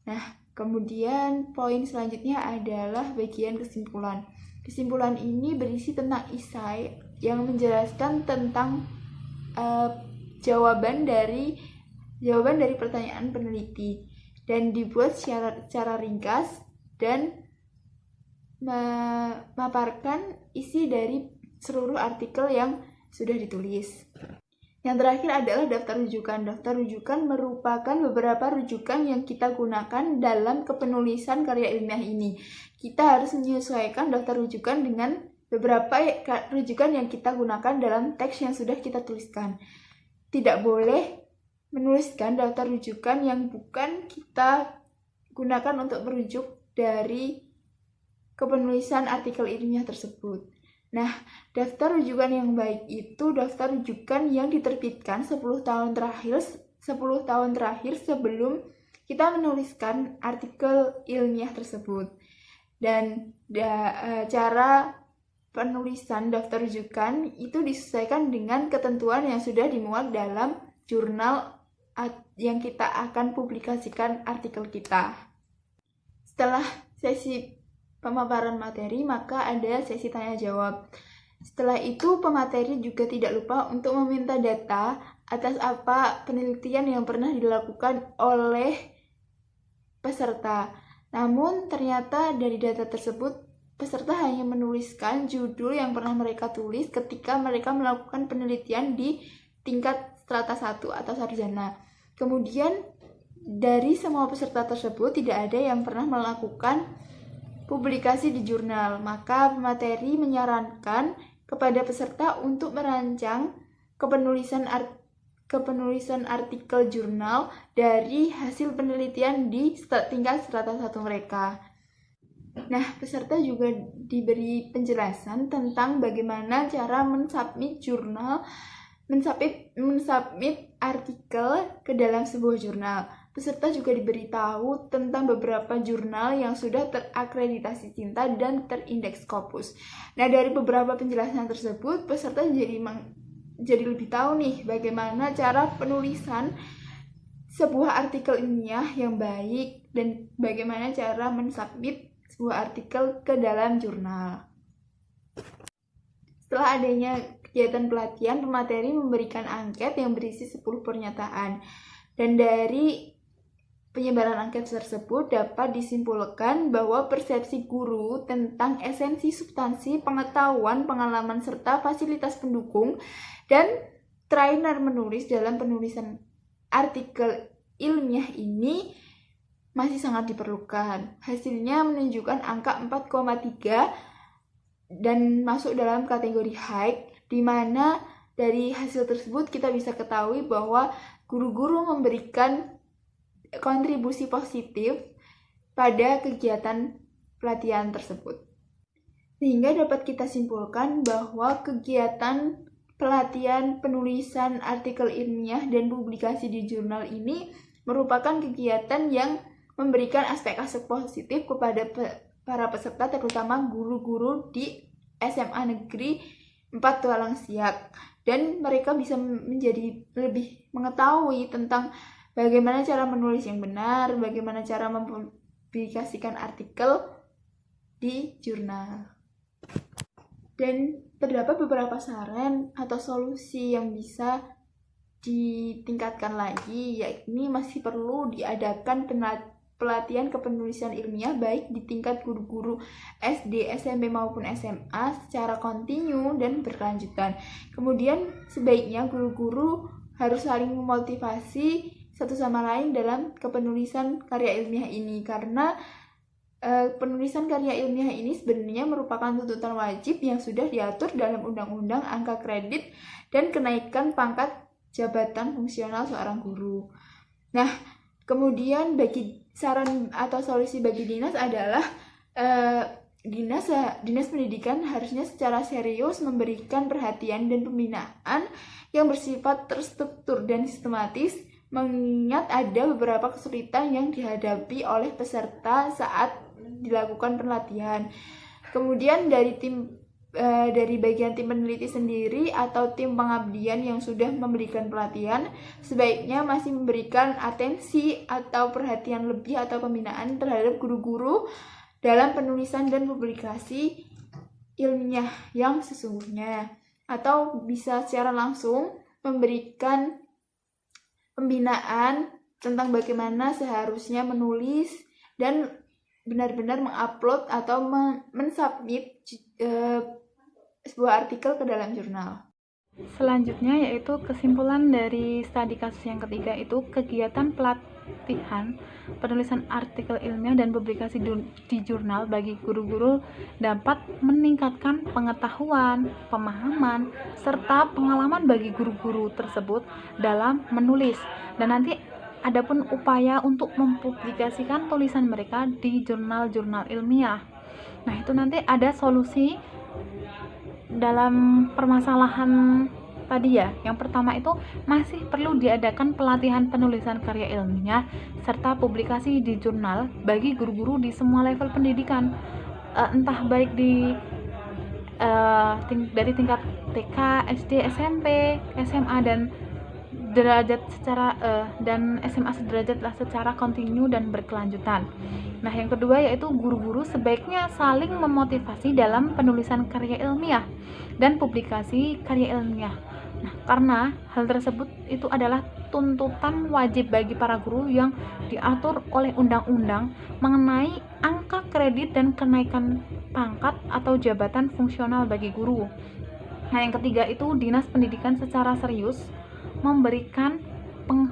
Speaker 2: Nah, kemudian poin selanjutnya adalah bagian kesimpulan. Kesimpulan ini berisi tentang esai yang menjelaskan tentang jawaban dari pertanyaan peneliti dan dibuat secara ringkas dan memaparkan isi dari seluruh artikel yang sudah ditulis. Yang terakhir adalah daftar rujukan. Daftar rujukan merupakan beberapa rujukan yang kita gunakan dalam kepenulisan karya ilmiah ini. Kita harus menyesuaikan daftar rujukan dengan beberapa rujukan yang kita gunakan dalam teks yang sudah kita tuliskan. Tidak boleh menuliskan daftar rujukan yang bukan kita gunakan untuk merujuk dari kepenulisan artikel ilmiah tersebut. Nah, daftar rujukan yang baik itu daftar rujukan yang diterbitkan 10 tahun terakhir sebelum kita menuliskan artikel ilmiah tersebut. Dan cara penulisan daftar rujukan itu disesuaikan dengan ketentuan yang sudah dimuat dalam jurnal yang kita akan publikasikan artikel kita. Setelah sesi pemaparan materi, maka ada sesi tanya jawab. Setelah itu, pemateri juga tidak lupa untuk meminta data atas apa penelitian yang pernah dilakukan oleh peserta. Namun, ternyata dari data tersebut, peserta hanya menuliskan judul yang pernah mereka tulis ketika mereka melakukan penelitian di tingkat strata 1 atau sarjana. Kemudian, dari semua peserta tersebut, tidak ada yang pernah melakukan publikasi di jurnal, maka pemateri menyarankan kepada peserta untuk merancang kepenulisan artikel jurnal dari hasil penelitian di tingkat strata 1 mereka. Nah, peserta juga diberi penjelasan tentang bagaimana cara mensubmit artikel ke dalam sebuah jurnal. Peserta juga diberitahu tentang beberapa jurnal yang sudah terakreditasi Cinta dan terindeks Scopus. Nah, dari beberapa penjelasan tersebut, peserta jadi lebih tahu nih bagaimana cara penulisan sebuah artikel ilmiah yang baik dan bagaimana cara mensubmit sebuah artikel ke dalam jurnal. Setelah adanya kegiatan pelatihan, pemateri memberikan angket yang berisi 10 pernyataan. Dan dari penyebaran angket tersebut dapat disimpulkan bahwa persepsi guru tentang esensi, substansi, pengetahuan, pengalaman, serta fasilitas pendukung dan trainer menulis dalam penulisan artikel ilmiah ini masih sangat diperlukan. Hasilnya menunjukkan angka 4,3 dan masuk dalam kategori high, di mana dari hasil tersebut kita bisa ketahui bahwa guru-guru memberikan kontribusi positif pada kegiatan pelatihan tersebut. Sehingga dapat kita simpulkan bahwa kegiatan pelatihan penulisan artikel ilmiah dan publikasi di jurnal ini merupakan kegiatan yang memberikan aspek-aspek positif kepada para peserta, terutama guru-guru di SMA Negeri 4 Tualang Siak. Dan mereka bisa menjadi lebih mengetahui tentang bagaimana cara menulis yang benar, bagaimana cara mempublikasikan artikel di jurnal. Dan terdapat beberapa saran atau solusi yang bisa ditingkatkan lagi, yakni masih perlu diadakan pelatihan kepenulisan ilmiah baik di tingkat guru-guru SD, SMP maupun SMA secara kontinu dan berkelanjutan. Kemudian sebaiknya guru-guru harus saling memotivasi satu sama lain dalam kepenulisan karya ilmiah ini, karena penulisan karya ilmiah ini sebenarnya merupakan tuntutan wajib yang sudah diatur dalam Undang-Undang Angka Kredit dan Kenaikan Pangkat Jabatan Fungsional Seorang Guru. Nah, kemudian bagi saran atau solusi bagi dinas adalah dinas pendidikan harusnya secara serius memberikan perhatian dan pembinaan yang bersifat terstruktur dan sistematis, mengingat ada beberapa kesulitan yang dihadapi oleh peserta saat dilakukan pelatihan. Kemudian dari tim dari bagian tim peneliti sendiri atau tim pengabdian yang sudah memberikan pelatihan sebaiknya masih memberikan atensi atau perhatian lebih atau pembinaan terhadap guru-guru dalam penulisan dan publikasi ilmiah yang sesungguhnya, atau bisa secara langsung memberikan pembinaan tentang bagaimana seharusnya menulis dan benar-benar mengupload atau mensubmit sebuah artikel ke dalam jurnal.
Speaker 3: Selanjutnya yaitu kesimpulan dari studi kasus yang ketiga, itu kegiatan pelatihan penulisan artikel ilmiah dan publikasi di jurnal bagi guru-guru dapat meningkatkan pengetahuan, pemahaman, serta pengalaman bagi guru-guru tersebut dalam menulis, dan nanti adapun upaya untuk mempublikasikan tulisan mereka di jurnal-jurnal ilmiah. Nah, itu nanti ada solusi dalam permasalahan tadi ya. Yang pertama itu masih perlu diadakan pelatihan penulisan karya ilmiah serta publikasi di jurnal bagi guru-guru di semua level pendidikan, entah baik di dari tingkat TK, SD, SMP, SMA dan derajat secara dan SMA sederajat lah secara kontinu dan berkelanjutan. Nah, yang kedua yaitu guru-guru sebaiknya saling memotivasi dalam penulisan karya ilmiah dan publikasi karya ilmiah. Nah, karena hal tersebut itu adalah tuntutan wajib bagi para guru yang diatur oleh undang-undang mengenai angka kredit dan kenaikan pangkat atau jabatan fungsional bagi guru. Nah, yang ketiga itu dinas pendidikan secara serius memberikan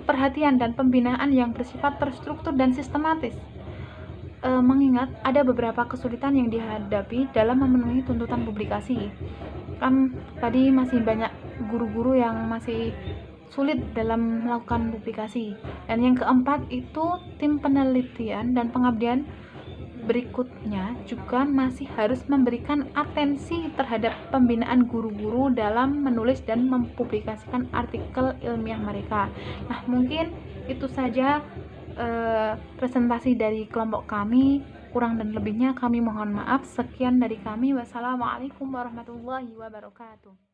Speaker 3: perhatian dan pembinaan yang bersifat terstruktur dan sistematis, mengingat ada beberapa kesulitan yang dihadapi dalam memenuhi tuntutan publikasi. Kan tadi masih banyak guru-guru yang masih sulit dalam melakukan publikasi. Dan yang keempat itu tim penelitian dan pengabdian berikutnya juga masih harus memberikan atensi terhadap pembinaan guru-guru dalam menulis dan mempublikasikan artikel ilmiah mereka. Nah, mungkin itu saja presentasi dari kelompok kami. Kurang dan lebihnya kami mohon maaf. Sekian dari kami. Wassalamualaikum warahmatullahi wabarakatuh.